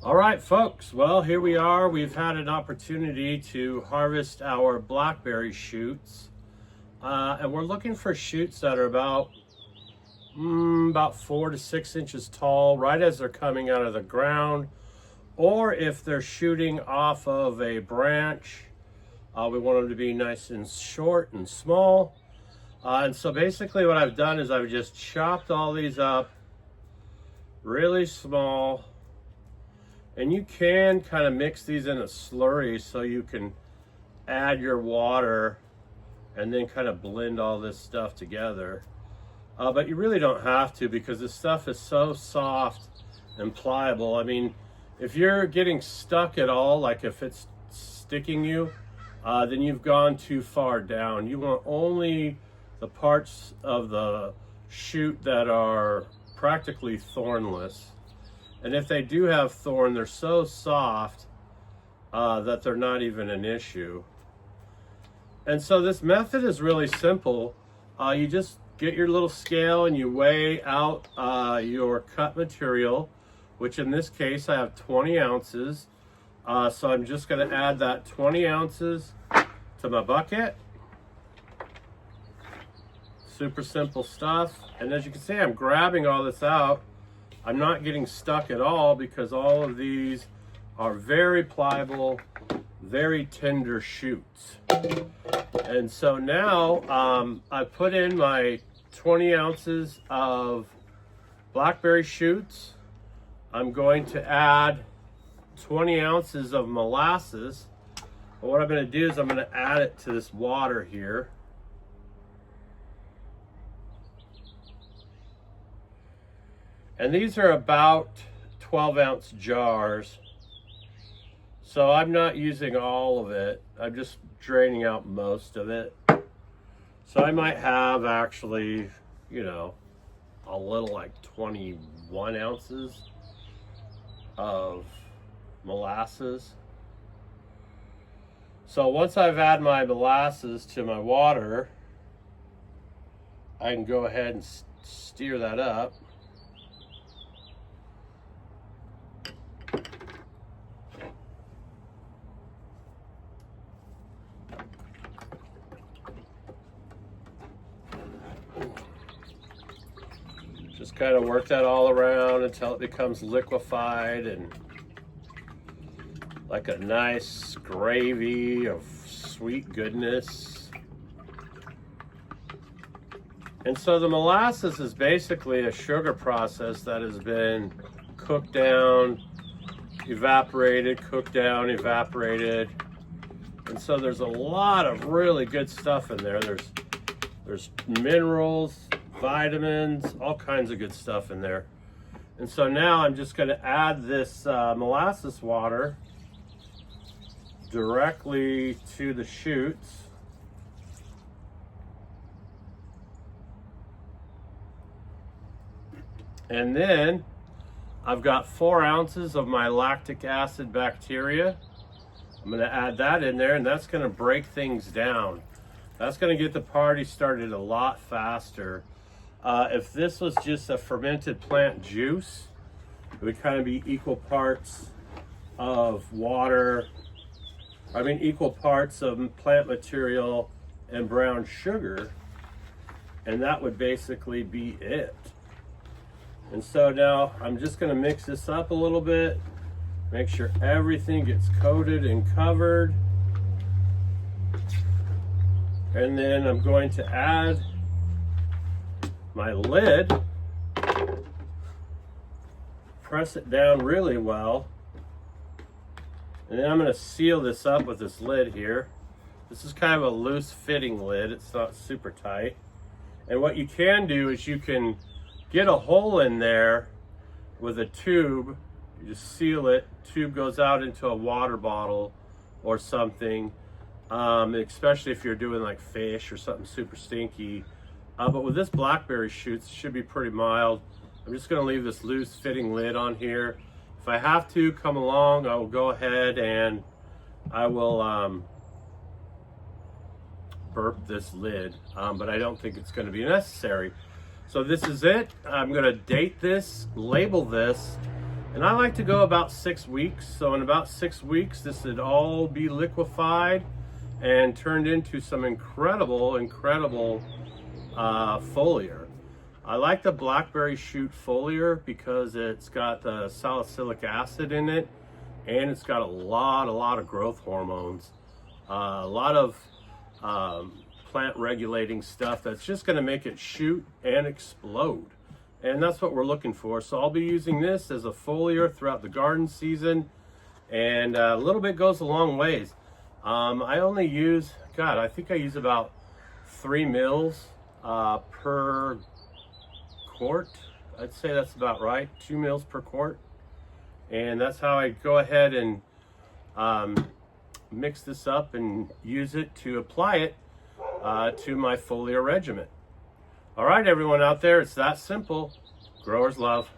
All right, folks, well, here we are. We've had an opportunity to harvest our blackberry shoots, and we're looking for shoots that are about 4 to 6 inches tall, right as they're coming out of the ground, or if they're shooting off of a branch, we want them to be nice and short and small. And so basically what I've done is I've just chopped all these up really small. And you can kind of mix these in a slurry so you can add your water and then kind of blend all this stuff together. But you really don't have to, because this stuff is so soft and pliable. I mean, if you're getting stuck at all, like if it's sticking you, then you've gone too far down. You want only the parts of the shoot that are practically thornless. And if they do have thorn, they're so soft that they're not even an issue. And so this method is really simple. You just get your little scale and you weigh out your cut material, which in this case I have 20 ounces. So I'm just going to add that 20 ounces to my bucket. Super simple stuff. And as you can see, I'm grabbing all this out. I'm not getting stuck at all, because all of these are very pliable, very tender shoots. And so now I put in my 20 ounces of blackberry shoots. I'm going to add 20 ounces of molasses. But what I'm going to do is I'm going to add it to this water here. And these are about 12-ounce jars. So I'm not using all of it. I'm just draining out most of it. So I might have actually, you know, a little like 21 ounces of molasses. So once I've added my molasses to my water, I can go ahead and stir that up. Just kind of work that all around until it becomes liquefied and like a nice gravy of sweet goodness. And so the molasses is basically a sugar process that has been cooked down, evaporated, cooked down, evaporated. And so there's a lot of really good stuff in there. There's minerals, vitamins, all kinds of good stuff in there. And so now I'm just going to add this molasses water directly to the shoots. And then I've got 4 ounces of my lactic acid bacteria. I'm going to add that in there, and that's going to break things down. That's going to get the party started a lot faster. If this was just a fermented plant juice, it would kind of be equal parts of water, equal parts of plant material and brown sugar, and that would basically be it. And so now I'm just going to mix this up a little bit, make sure everything gets coated and covered. And then I'm going to add my lid, press it down really well, and then I'm going to seal this up with this lid here. This is kind of a loose fitting lid, it's not super tight. And what you can do is you can get a hole in there with a tube. You just seal it, tube goes out into a water bottle or something, especially if you're doing like fish or something super stinky. But with this blackberry shoots, it should be pretty mild. I'm just going to leave this loose fitting lid on here. If I have to come along, I will go ahead and I will burp this lid, but I don't think it's going to be necessary. So this is it. I'm going to date this, label this, And I like to go about 6 weeks. So in about 6 weeks, this would all be liquefied and turned into some incredible foliar. I like the Blackberry Shoot foliar because it's got the salicylic acid in it, and it's got a lot of growth hormones, a lot of plant regulating stuff that's just going to make it shoot and explode. And that's what we're looking for. So I'll be using this as a foliar throughout the garden season, and a little bit goes a long ways. I only use, I think I use about 3 mils per quart. I'd say that's about right, 2 mils per quart. And that's how I go ahead and mix this up and use it to apply it to my foliar regimen. All right, everyone out there, it's that simple. Growers love.